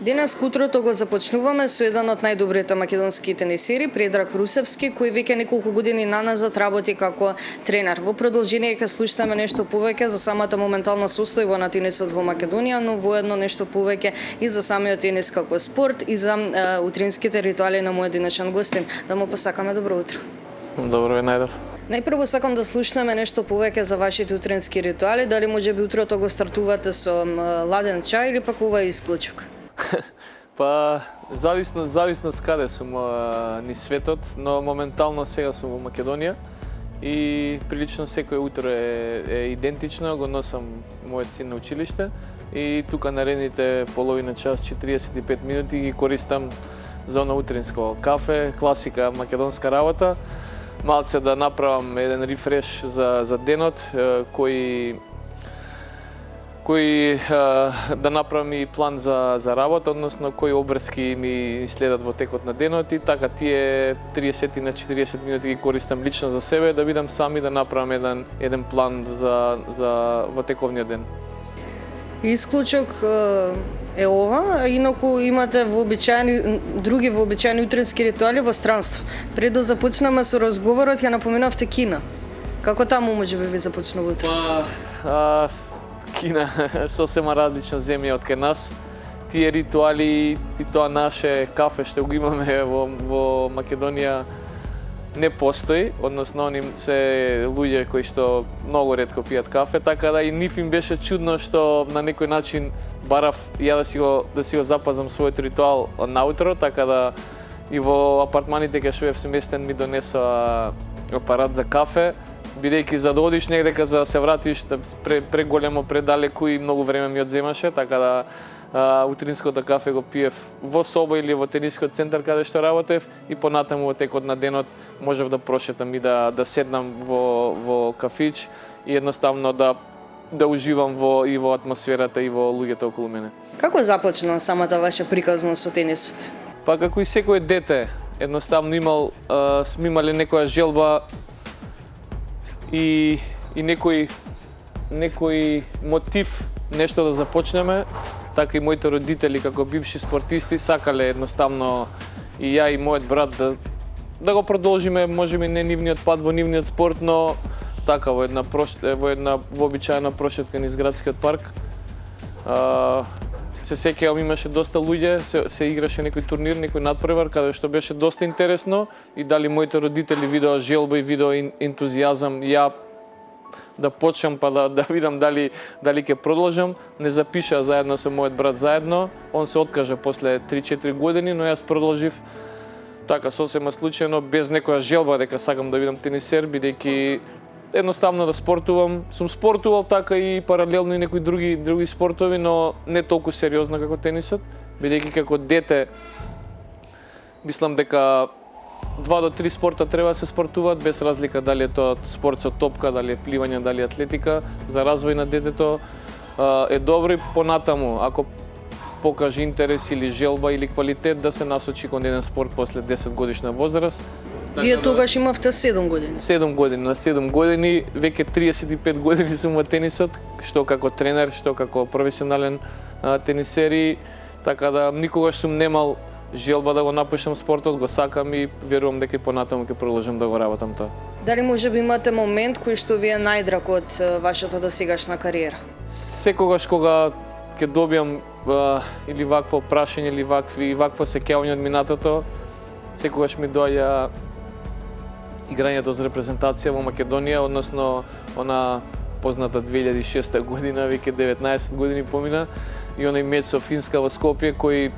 Денес утрото го започнуваме со еден од најдобрите македонски тенисери, Предраг Русевски, кој веќе неколку години наназад работи како тренер. Во продолжение ќе слушнеме нешто повеќе за самата моментална состојба на тенисот во Македонија, но воедно нешто повеќе и за самиот тенис како спорт и за утринските ритуали на мојот денешен гостин. Да му посакаме добро утро. Добро ве најдов. Најпрво сакам да слушнеме нешто повеќе за вашите утрински ритуали, дали можеби утрото го стартувате со ладен чај или пак ова е исклучок? Па, зависно каде сум низ светот, но моментално сега сум во Македонија и прилично секој утро е идентично, го носам мојот син на училиште и тука наредните половина час, 45 минути ги користам за оно утринско кафе, класика македонска работа, малце да направам еден рефреш за денот, кој да направам и план за работа, односно кои обврски ми следат во текот на денот и така тие 30 на 40 минути ги користам лично за себе да видам сами да направам еден план за во тековниот ден. Исклучок е ова, а инаку имате други вообичаени утрински ритуали во странство. Пред да започнеме со разговорот, ја напоменавте Кина. Како таму можеби ви започнува утрото? Кина сосема различна земја од кај нас. Тие ритуали и тоа наше кафе што го имаме во Македонија не постои, односно они се луѓе кои што многу ретко пијат кафе, така да и нив им беше чудно што на некој начин барав ја да си го запазам својот ритуал наутро, така да и во апартманите кај што бев сместен ми донесоа апарат за кафе, бидејќи за да одиш негдека за да се вратиш преголемо, предалеку и многу време ми одземаше, така да утринското кафе го пиев во соба или во тенискиот центар каде што работев и понатаму во текот на денот можев да прошетам и да седнам во кафич и едноставно да уживам во атмосферата и во луѓето околу мене. Како започна самата ваша приказност со тенисот? Па како и секое дете, едноставно сме имале некоја желба и некој мотив нешто да започнеме, така и моите родители како бивши спортисти сакале едноставно и ја и мојот брат да го продолжиме, можеби не нивниот пат во нивниот спорт, но така во една вообичаена прошетка низ градскиот парк. Се сеќавам, имаше доста луѓе, се играше некој турнир, некој надпревар, каде што беше доста интересно и дали моите родители видоа желба и видоа ентузијазам ја да почнам па да видам дали ќе продолжам. Не запиша заедно со мојот брат заедно, он се откажа после 3-4 години, но јас продолжив така сосема случајно, без некоја желба дека сакам да видам тенисер, бидејќи едноставно да спортувам. Сум спортувал така и паралелно и некои други спортови, но не толку сериозно како тенисот, бидејќи како дете мислам дека 2 до 3 спорта треба да се спортуваат, без разлика дали е тоа спорт со топка, дали е пливање, дали е атлетика. За развој на детето е добро и понатаму, ако покаже интерес или желба или квалитет, да се насочи кон еден спорт после 10 годишна возраст. Вие тогаш имавте 7 години? 7 години, на 7 години, веќе 35 години сум во тенисот, што како тренер, што како професионален тенисер и така да никогаш сум немал желба да го напуштам спортот, го сакам и верувам дека и понатаму ќе продолжам да го работам тоа. Дали можеби имате момент кој што ви е најдраг од вашата досегашна кариера? Секогаш кога ќе добиам или вакво прашање или вакво сеќавање од минатото, секогаш ми доаѓа играњето за репрезентација во Македонија, односно она позната 2006 година, веќе 19 години помина, и оној меч со Финска во Скопје кој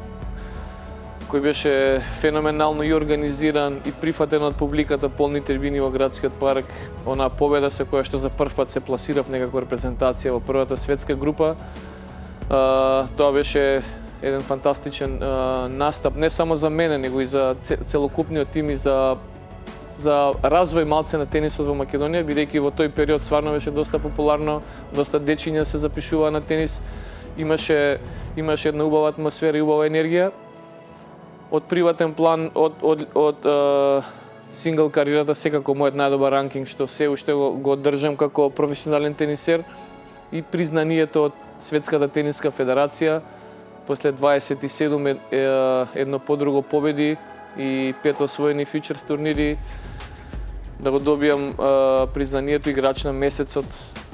беше феноменално и организиран и прифатен од публиката, полни трибини во градскиот парк, она победа со која што за прв пат се пласирав некако репрезентација во првата светска група. Тоа беше еден фантастичен настап, не само за мене, него и за целокупниот тим и за развој малце на тенисот во Македонија, бидејќи во тој период стварно беше доста популарно, доста дечиња се запишуваа на тенис, имаше една убава атмосфера и убава енергија. Од приватен план, од сингл кариерата, секако мојот најдобар ранкинг што се уште го држам како професионален тенисер и признанието од Светската тениска федерација после 27 едно по друго победи и 5 освоени фьючерс турнири, да го добијам признанието играч на месецот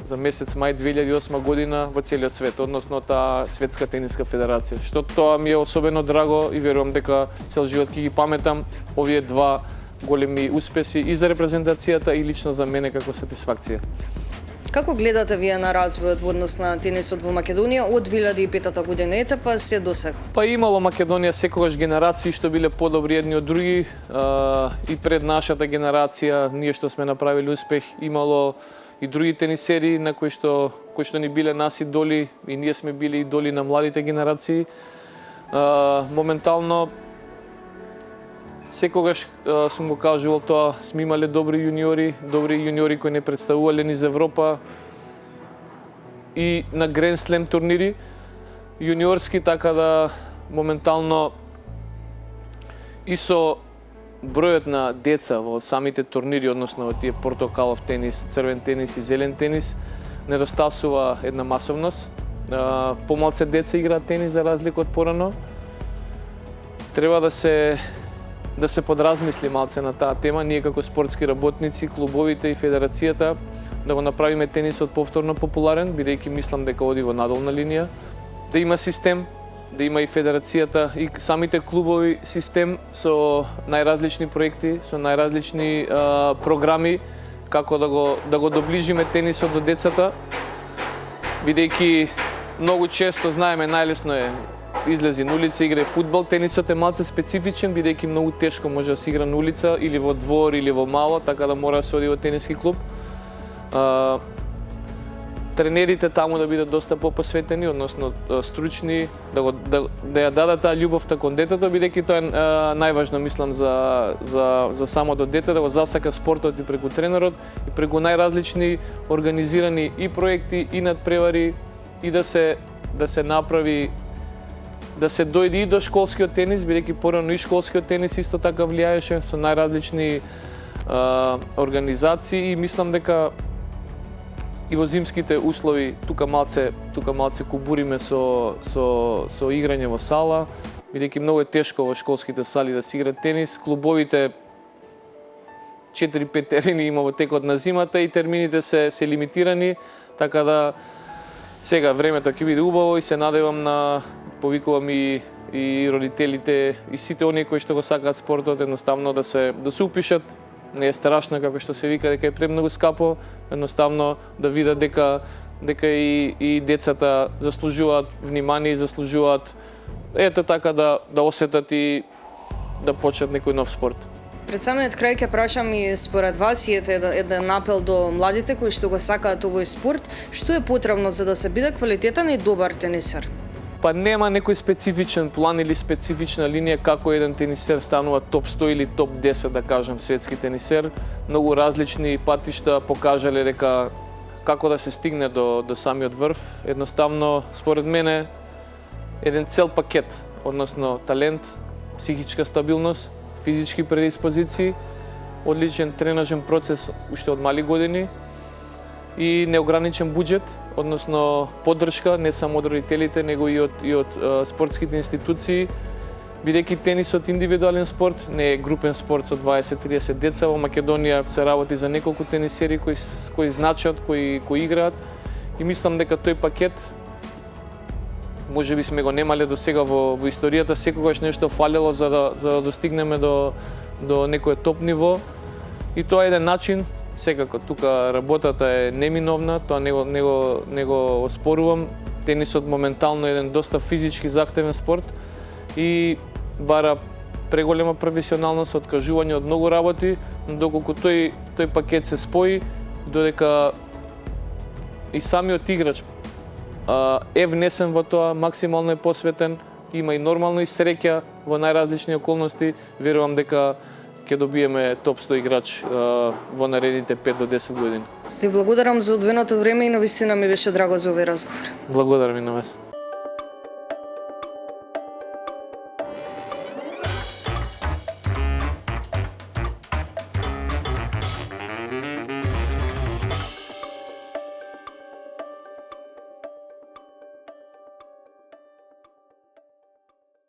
за месец мај 2008 година во целиот свет, односно таа Светска тениска федерација. Што тоа ми е особено драго и верувам дека цел живот ќе ги паметам овие два големи успеси и за репрезентацијата и лично за мене како сатисфакција. Како гледате вие на развојот во однос на тенисот во Македонија од 2005 година етапа се до сега? Па имало Македонија секогаш генерации што биле подобри едни од други, и пред нашата генерација ние што сме направиле успех, имало и други тенисери на кои што ни биле нас идоли и ние сме били идоли на младите генерации. Моментално секогаш сум го кажувал тоа, сме имале добри јуниори кои не представувале низ Европа и на Гранд Слем турнири јуниорски, така да моментално и со бројот на деца во самите турнири, односно тие портокалов тенис, црвен тенис и зелен тенис, недостасува една масовност. Помалце деца играат тенис за разлика од порано. Треба да се подразмисли малце на таа тема, ние како спортски работници, клубовите и федерацијата, да го направиме тенисот повторно популарен, бидејќи мислам дека оди во надолна линија, да има систем, да има и федерацијата и самите клубови систем со најразлични проекти, со најразлични програми, како да го доближиме тенисот до децата, бидејќи многу често знаеме најлесно е излези на улица, игра фудбал, тенисот е малце специфичен, бидејќи многу тешко може да се игра на улица или во двор или во мало, така да мора да се оди во тениски клуб. Тренерите таму да бидат доста попосветени, односно стручни, да ја дадат таа љубовта кон детето, бидејќи тоа е најважно, мислам, за самото дете, да го засака спортот и преку тренерот и преку најразлични организирани и проекти и надпревари и да се направи, да се дојде и до школскиот тенис, бидејќи порано и школскиот тенис исто така влијаеше со најразлични организации и мислам дека и во зимските услови тука малце кубуриме со играње во сала, бидејќи многу е тешко во школските сали да се игра тенис. Клубовите 4-5 терени има во текот на зимата и термините се лимитирани, така да сега времето ќе биде убаво и се надевам повикувам и родителите и сите оние кои што го сакаат спортот едноставно да се упишат. Не е страшно како што се вика дека е премногу скапо, едноставно да видат дека и децата заслужуваат внимание и заслужуваат ето така да осетат и да почнат некој нов спорт. Пред самиот крај ќе прашам и според вас и еден апел до младите кои што го сакаат овој спорт, што е потребно за да се биде квалитетен и добар тенисер? Па нема некој специфичен план или специфична линија како еден тенисер станува топ 100 или топ 10, да кажам, светски тенисер. Многу различни патишта покажале дека како да се стигне до самиот врв. Едноставно, според мене, еден цел пакет, односно талент, психичка стабилност, физички предиспозиции, одличен тренажен процес уште од мали години и неограничен буџет, односно поддршка не само од родителите, него и од спортските институции, бидејќи тенисот индивидуален спорт, не е групен спорт со 20-30 деца. Во Македонија се работи за неколку тенисери кои значат, кои играат и мислам дека тој пакет можеби сме го немале до сега во историјата, секогаш нешто фалело за да достигнеме до некој топ ниво и тоа е еден начин. Секако тука работата е неминовна, тоа не го оспорувам. Тенисот моментално е еден доста физички захтевен спорт и бара преголема професионалност, откажување од многу работи, но доколку тој пакет се спои, додека и самиот играч е внесен во тоа, максимално е посветен, има и нормално и среќа во најразлични околности, верувам дека ќе добиеме топ 100 играч во наредните 5 до 10 години. Ви благодарам за одвоеното време и навистина ми беше драго за овој разговор. Благодарам и на вас.